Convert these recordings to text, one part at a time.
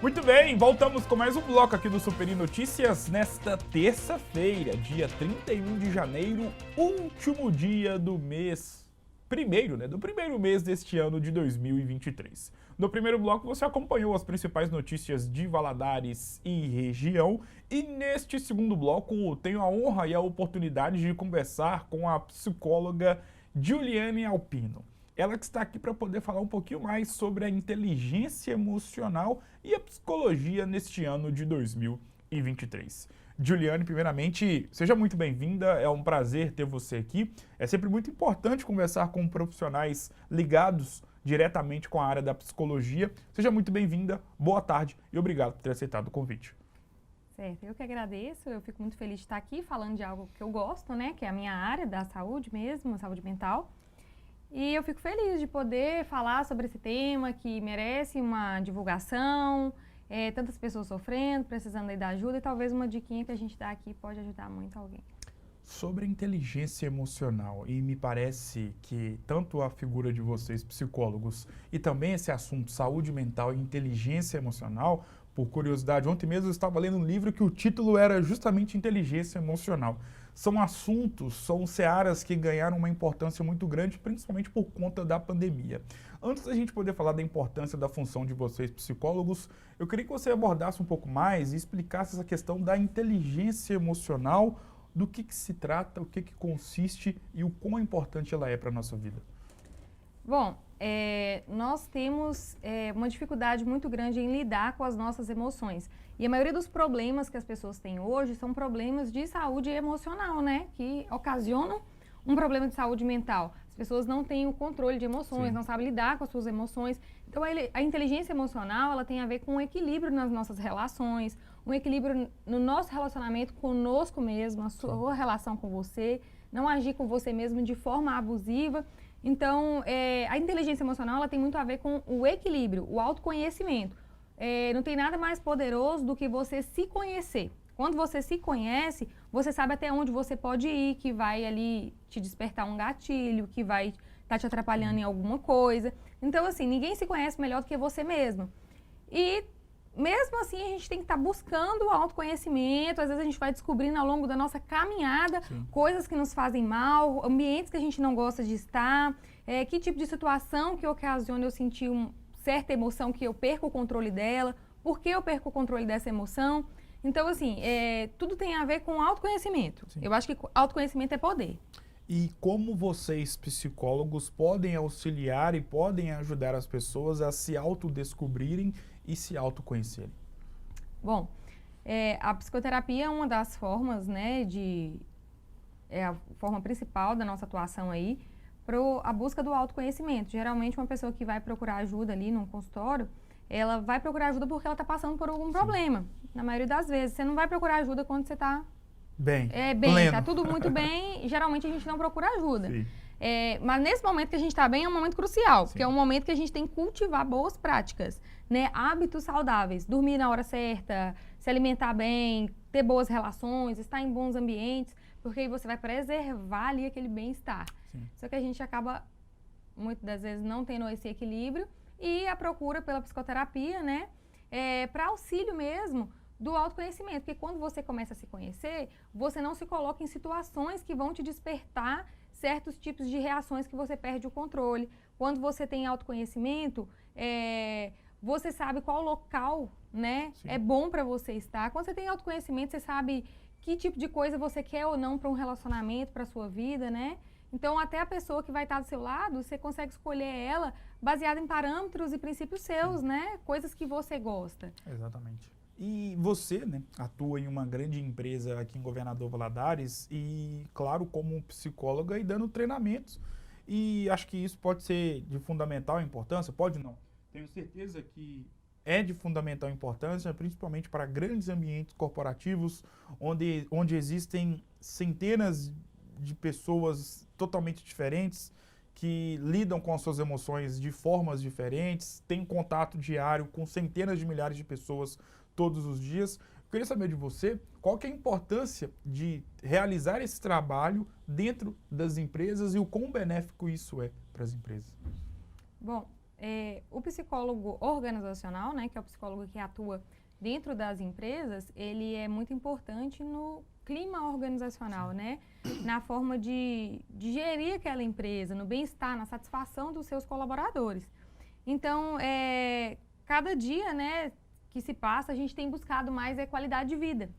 Muito bem, voltamos com mais um bloco aqui do Superi Notícias nesta terça-feira, dia 31 de janeiro, último dia do mês do primeiro mês deste ano de 2023. No primeiro bloco você acompanhou as principais notícias de Valadares e região e neste segundo bloco tenho a honra e a oportunidade de conversar com a psicóloga Juliane Alpino. Ela que está aqui para poder falar um pouquinho mais sobre a inteligência emocional e a psicologia neste ano de 2023. Juliane, primeiramente, seja muito bem-vinda, é um prazer ter você aqui. É sempre muito importante conversar com profissionais ligados diretamente com a área da psicologia. Seja muito bem-vinda, boa tarde e obrigado por ter aceitado o convite. Certo, eu que agradeço, eu fico muito feliz de estar aqui falando de algo que eu gosto, né, que é a minha área da saúde mesmo, saúde mental. E eu fico feliz de poder falar sobre esse tema que merece uma divulgação, tantas pessoas sofrendo, precisando da ajuda e talvez uma diquinha que a gente dá aqui pode ajudar muito alguém. Sobre a inteligência emocional, e me parece que tanto a figura de vocês, psicólogos, e também esse assunto, saúde mental e inteligência emocional, por curiosidade, ontem mesmo eu estava lendo um livro que o título era justamente inteligência emocional. São assuntos, são searas que ganharam uma importância muito grande, principalmente por conta da pandemia. Antes da gente poder falar da importância da função de vocês, psicólogos, eu queria que você abordasse um pouco mais e explicasse essa questão da inteligência emocional, do que se trata, o que consiste e o quão importante ela é para a nossa vida. Bom, nós temos uma dificuldade muito grande em lidar com as nossas emoções. E a maioria dos problemas que as pessoas têm hoje são problemas de saúde emocional, né? Que ocasionam um problema de saúde mental. As pessoas não têm o controle de emoções, não sabem lidar com as suas emoções. Então, a inteligência emocional, ela tem a ver com o equilíbrio nas nossas relações, um equilíbrio no nosso relacionamento conosco mesmo, a sua relação com você, não agir com você mesmo de forma abusiva. Então, a inteligência emocional ela tem muito a ver com o equilíbrio, o autoconhecimento. Não tem nada mais poderoso do que você se conhecer. Quando você se conhece, você sabe até onde você pode ir, que vai ali te despertar um gatilho, que vai estar te atrapalhando em alguma coisa. Então, assim, ninguém se conhece melhor do que você mesmo. E mesmo assim, a gente tem que estar buscando o autoconhecimento. Às vezes a gente vai descobrindo ao longo da nossa caminhada coisas que nos fazem mal, ambientes que a gente não gosta de estar, que tipo de situação que ocasiona eu sentir uma certa emoção que eu perco o controle dela, por que eu perco o controle dessa emoção. Então, assim, tudo tem a ver com autoconhecimento. Sim. Eu acho que autoconhecimento é poder. E como vocês, psicólogos, podem auxiliar e podem ajudar as pessoas a se autodescobrirem e se autoconhecerem? Bom, a psicoterapia é uma das formas, né, é a forma principal da nossa atuação aí, para a busca do autoconhecimento. Geralmente, uma pessoa que vai procurar ajuda ali num consultório, ela vai procurar ajuda porque ela está passando por algum problema. Na maioria das vezes, você não vai procurar ajuda quando você está bem, tá tudo muito bem, geralmente a gente não procura ajuda. Mas nesse momento que a gente está bem é um momento crucial, porque é um momento que a gente tem que cultivar boas práticas, né? Hábitos saudáveis, dormir na hora certa, se alimentar bem, ter boas relações, estar em bons ambientes, porque aí você vai preservar ali aquele bem-estar. Só que a gente acaba, muitas das vezes, não tendo esse equilíbrio e a procura pela psicoterapia, né? Para auxílio mesmo do autoconhecimento, porque quando você começa a se conhecer, você não se coloca em situações que vão te despertar certos tipos de reações que você perde o controle. Quando você tem autoconhecimento, você sabe qual local, né, é bom para você estar. Quando você tem autoconhecimento, você sabe que tipo de coisa você quer ou não para um relacionamento, para a sua vida, né? Então, até a pessoa que vai estar do seu lado, você consegue escolher ela baseada em parâmetros e princípios seus, né? Coisas que você gosta. Exatamente. E você, né, atua em uma grande empresa aqui em Governador Valadares e, claro, como psicóloga e dando treinamentos. E acho que isso pode ser de fundamental importância, pode não. Tenho certeza que é de fundamental importância, principalmente para grandes ambientes corporativos, onde existem centenas de pessoas totalmente diferentes, que lidam com as suas emoções de formas diferentes, têm contato diário com centenas de milhares de pessoas todos os dias. Eu queria saber de você, qual que é a importância de realizar esse trabalho dentro das empresas e o quão benéfico isso é para as empresas? Bom, o psicólogo organizacional, né, que é o psicólogo que atua dentro das empresas, ele é muito importante no clima organizacional, né? Na forma de gerir aquela empresa, no bem-estar, na satisfação dos seus colaboradores. Então, cada dia, né, que se passa, a gente tem buscado mais qualidade de vida,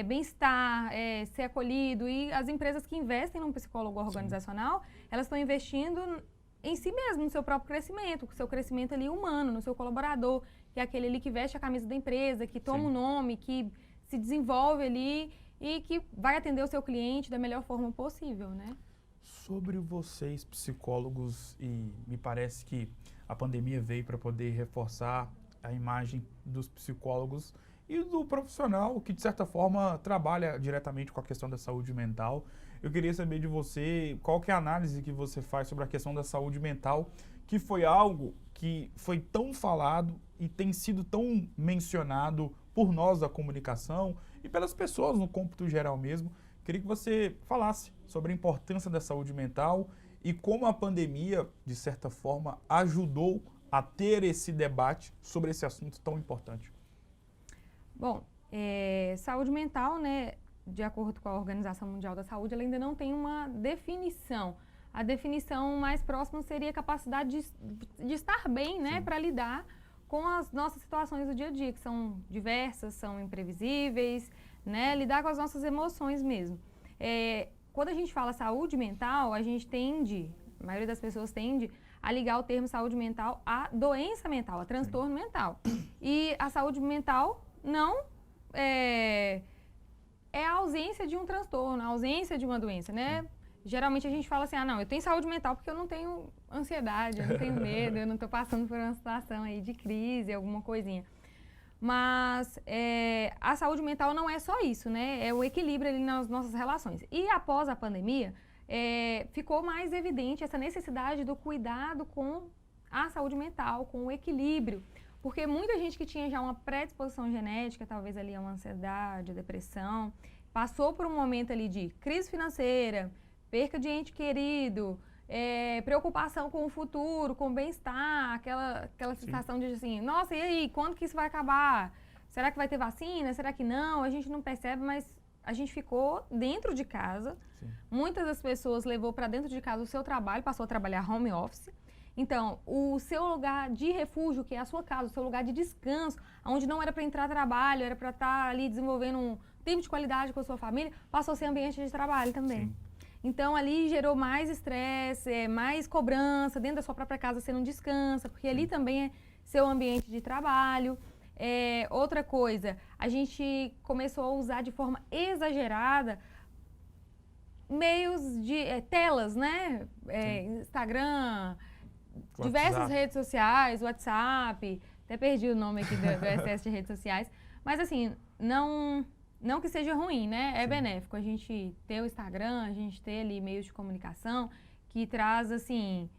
bem-estar, ser acolhido. E as empresas que investem num psicólogo organizacional, elas estão investindo em si mesmo, no seu próprio crescimento, no seu crescimento ali humano, no seu colaborador, que é aquele ali que veste a camisa da empresa, que toma o nome, que se desenvolve ali e que vai atender o seu cliente da melhor forma possível, né? Sobre vocês, psicólogos, e me parece que a pandemia veio para poder reforçar a imagem dos psicólogos e do profissional que, de certa forma, trabalha diretamente com a questão da saúde mental. Eu queria saber de você qual que é a análise que você faz sobre a questão da saúde mental, que foi algo que foi tão falado e tem sido tão mencionado por nós da comunicação e pelas pessoas no cômputo geral mesmo. Queria que você falasse sobre a importância da saúde mental e como a pandemia, de certa forma, ajudou a ter esse debate sobre esse assunto tão importante. Bom, saúde mental, né, de acordo com a Organização Mundial da Saúde, ela ainda não tem uma definição. A definição mais próxima seria a capacidade de estar bem, né, para lidar com as nossas situações do dia a dia, que são diversas, são imprevisíveis, né, lidar com as nossas emoções mesmo. Quando a gente fala saúde mental, a gente a maioria das pessoas tende a ligar o termo saúde mental à doença mental, a transtorno mental. E a saúde mental não é a ausência de um transtorno, a ausência de uma doença, né? Geralmente a gente fala assim, não, eu tenho saúde mental porque eu não tenho ansiedade, eu não tenho medo, eu não estou passando por uma situação aí de crise, alguma coisinha. Mas a saúde mental não é só isso, né? É o equilíbrio ali nas nossas relações. E após a pandemia, ficou mais evidente essa necessidade do cuidado com a saúde mental, com o equilíbrio. Porque muita gente que tinha já uma predisposição genética, talvez ali a uma ansiedade, a depressão, passou por um momento ali de crise financeira, perca de ente querido, preocupação com o futuro, com o bem-estar, aquela sensação de assim, nossa, e aí, quando que isso vai acabar? Será que vai ter vacina? Será que não? A gente não percebe, mas a gente ficou dentro de casa. Sim. Muitas das pessoas levou para dentro de casa o seu trabalho, passou a trabalhar home office. Então, o seu lugar de refúgio, que é a sua casa, o seu lugar de descanso, onde não era para entrar trabalho, era para estar ali desenvolvendo um tempo de qualidade com a sua família, passou a ser ambiente de trabalho também. Sim. Então, ali gerou mais estresse, mais cobrança, dentro da sua própria casa você não descansa, porque ali também é seu ambiente de trabalho. Outra coisa, a gente começou a usar de forma exagerada meios de telas, né? Instagram, diversas redes sociais, WhatsApp, até perdi o nome aqui do excesso de redes sociais, mas assim, não que seja ruim, né? É benéfico a gente ter o Instagram, a gente ter ali meios de comunicação que traz, assim,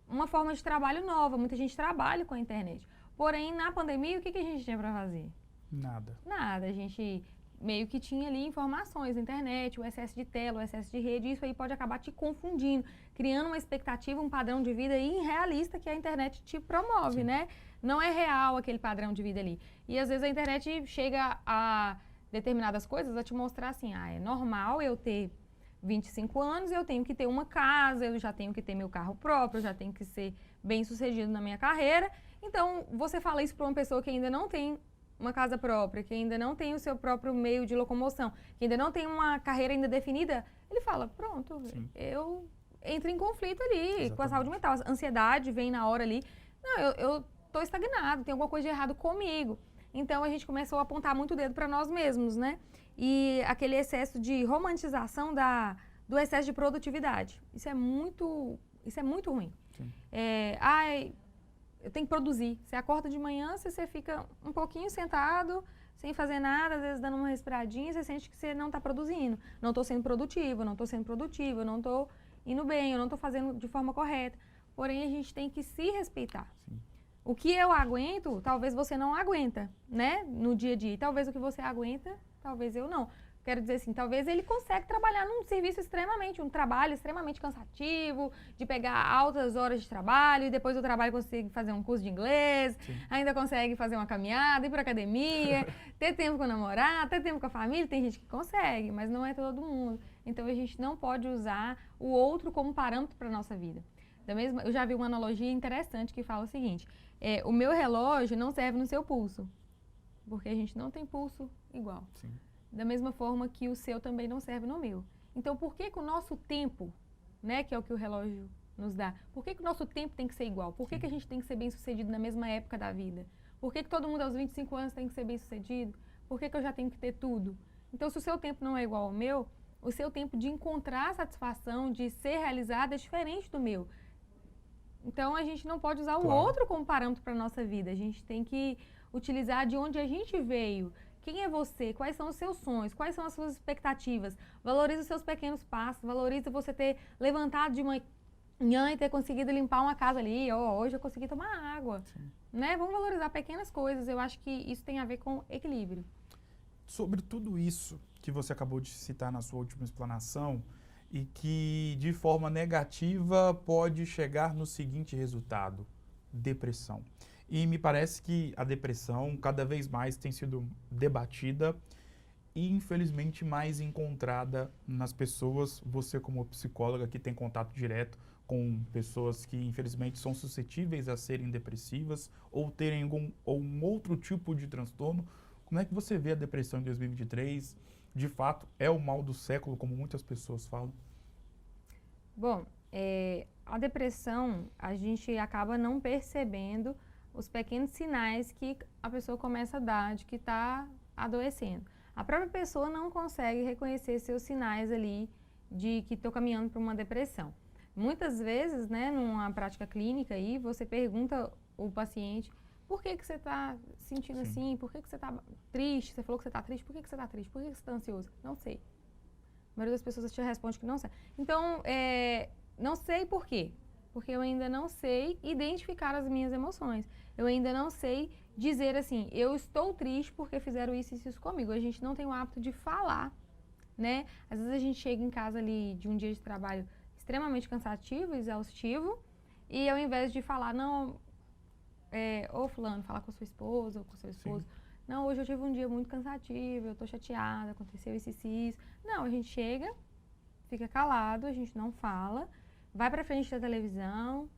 uma forma de trabalho nova. Muita gente trabalha com a internet. Porém, na pandemia, o que a gente tinha para fazer? Nada. Nada. A gente meio que tinha ali informações na internet, o excesso de tela, o excesso de rede, isso aí pode acabar te confundindo, criando uma expectativa, um padrão de vida irrealista que a internet te promove, Sim. né? Não é real aquele padrão de vida ali. E às vezes a internet chega a determinadas coisas a te mostrar assim, é normal eu ter 25 anos, eu tenho que ter uma casa, eu já tenho que ter meu carro próprio, eu já tenho que ser bem-sucedido na minha carreira. Então, você fala isso para uma pessoa que ainda não tem uma casa própria, que ainda não tem o seu próprio meio de locomoção, que ainda não tem uma carreira ainda definida, ele fala, pronto, Sim. eu entro em conflito ali Exatamente. Com a saúde mental. A ansiedade vem na hora ali, não, eu estou estagnado, tem alguma coisa de errado comigo. Então, a gente começou a apontar muito o dedo para nós mesmos, né? E aquele excesso de romantização do excesso de produtividade. Isso é muito ruim. Eu tenho que produzir. Você acorda de manhã, você fica um pouquinho sentado, sem fazer nada, às vezes dando uma respiradinha, você sente que você não está produzindo. Não estou sendo produtivo, não estou indo bem, eu não estou fazendo de forma correta. Porém, a gente tem que se respeitar. Sim. O que eu aguento, talvez você não aguenta, né? No dia a dia. Talvez o que você aguenta, talvez eu não. Quero dizer assim, talvez ele consegue trabalhar num serviço um trabalho extremamente cansativo, de pegar altas horas de trabalho, e depois do trabalho consegue fazer um curso de inglês, ainda consegue fazer uma caminhada, ir pra academia, ter tempo com o namorado, ter tempo com a família. Tem gente que consegue, mas não é todo mundo. Então a gente não pode usar o outro como parâmetro para nossa vida. Eu já vi uma analogia interessante que fala o seguinte: o meu relógio não serve no seu pulso, porque a gente não tem pulso igual. Sim. Da mesma forma que o seu também não serve no meu. Então, por que o nosso tempo, né, que é o que o relógio nos dá, por que o nosso tempo tem que ser igual? Por que a gente tem que ser bem-sucedido na mesma época da vida? Por que todo mundo aos 25 anos tem que ser bem-sucedido? Por que eu já tenho que ter tudo? Então, se o seu tempo não é igual ao meu, o seu tempo de encontrar satisfação, de ser realizado, é diferente do meu. Então, a gente não pode usar o outro como parâmetro para a nossa vida. A gente tem que utilizar de onde a gente veio. Quem é você? Quais são os seus sonhos? Quais são as suas expectativas? Valorize os seus pequenos passos. Valorize você ter levantado de manhã e ter conseguido limpar uma casa ali. Hoje eu consegui tomar água. Né? Vamos valorizar pequenas coisas. Eu acho que isso tem a ver com equilíbrio. Sobre tudo isso que você acabou de citar na sua última explanação e que de forma negativa pode chegar no seguinte resultado: depressão. E me parece que a depressão cada vez mais tem sido debatida e, infelizmente, mais encontrada nas pessoas. Você, como psicóloga, que tem contato direto com pessoas que, infelizmente, são suscetíveis a serem depressivas ou terem um outro tipo de transtorno. Como é que você vê a depressão em 2023? De fato, é o mal do século, como muitas pessoas falam? Bom, a depressão, a gente acaba não percebendo os pequenos sinais que a pessoa começa a dar de que está adoecendo. A própria pessoa não consegue reconhecer seus sinais ali de que estou caminhando para uma depressão. Muitas vezes, né, numa prática clínica aí, você pergunta ao paciente: por que você está sentindo assim? Por que você está triste? Você falou que você está triste. Por que você está triste? Por que você está ansioso? Não sei. A maioria das pessoas te responde que não sei. Então, não sei por quê. Porque eu ainda não sei identificar as minhas emoções. Eu ainda não sei dizer assim: eu estou triste porque fizeram isso e isso comigo. A gente não tem o hábito de falar, né? Às vezes a gente chega em casa ali de um dia de trabalho extremamente cansativo, exaustivo, e ao invés de falar: não, ô fulano, falar com a sua esposa ou com o seu esposo. Não, hoje eu tive um dia muito cansativo, eu tô chateada, aconteceu isso e isso. Não, a gente chega, fica calado, a gente não fala, vai pra frente da televisão,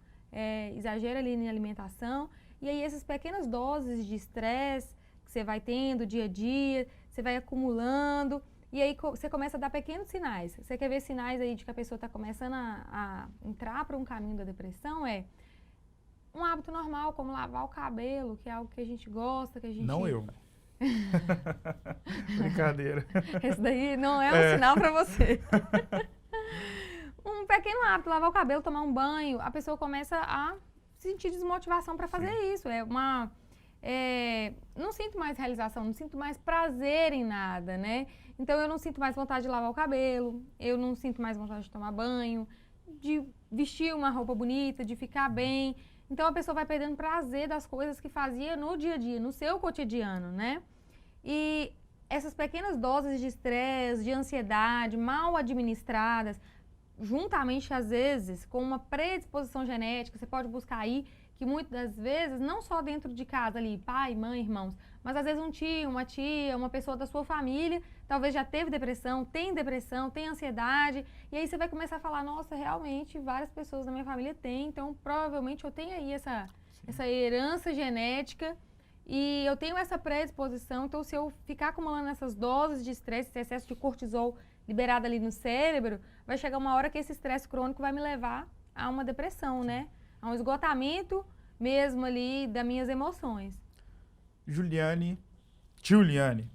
exagera ali na alimentação, e aí essas pequenas doses de estresse que você vai tendo dia a dia, você vai acumulando, e aí você começa a dar pequenos sinais. Você quer ver sinais aí de que a pessoa está começando a entrar para um caminho da depressão? Um hábito normal, como lavar o cabelo, que é algo que a gente gosta, que a gente... Não eu. Brincadeira. Esse daí não é um sinal para você. Um pequeno hábito, lavar o cabelo, tomar um banho, a pessoa começa a sentir desmotivação para fazer isso. Não sinto mais realização, não sinto mais prazer em nada, né? Então eu não sinto mais vontade de lavar o cabelo, eu não sinto mais vontade de tomar banho, de vestir uma roupa bonita, de ficar bem. Então a pessoa vai perdendo prazer das coisas que fazia no dia a dia, no seu cotidiano, né? E essas pequenas doses de estresse, de ansiedade, mal administradas, juntamente às vezes com uma predisposição genética, você pode buscar aí que muitas das vezes, não só dentro de casa ali, pai, mãe, irmãos, mas às vezes um tio, uma tia, uma pessoa da sua família, talvez já teve depressão, tem ansiedade, e aí você vai começar a falar: nossa, realmente várias pessoas da minha família têm, então provavelmente eu tenho aí essa herança genética e eu tenho essa predisposição, então se eu ficar acumulando essas doses de estresse, esse excesso de cortisol liberado ali no cérebro, vai chegar uma hora que esse estresse crônico vai me levar a uma depressão, né? A um esgotamento mesmo ali das minhas emoções. Juliane,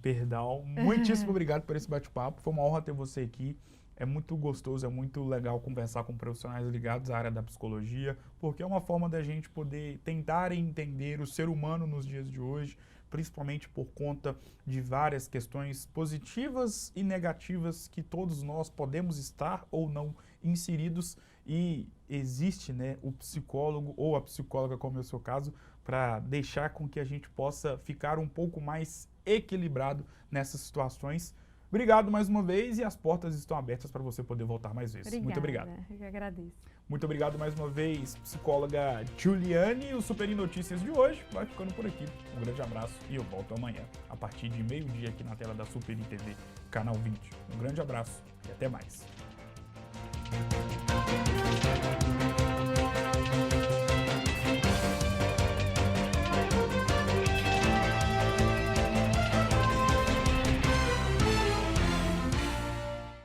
perdão, muitíssimo obrigado por esse bate-papo. Foi uma honra ter você aqui. É muito gostoso, é muito legal conversar com profissionais ligados à área da psicologia, porque é uma forma da gente poder tentar entender o ser humano nos dias de hoje, principalmente por conta de várias questões positivas e negativas que todos nós podemos estar ou não inseridos, e existe, né, o psicólogo ou a psicóloga, como é o seu caso, para deixar com que a gente possa ficar um pouco mais equilibrado nessas situações. Obrigado mais uma vez e as portas estão abertas para você poder voltar mais vezes. Obrigada, Muito obrigado. Eu que agradeço. Muito obrigado mais uma vez, psicóloga Juliane. O Super Notícias de hoje vai ficando por aqui. Um grande abraço e eu volto amanhã, a partir de meio-dia aqui na tela da Super TV, canal 20. Um grande abraço e até mais.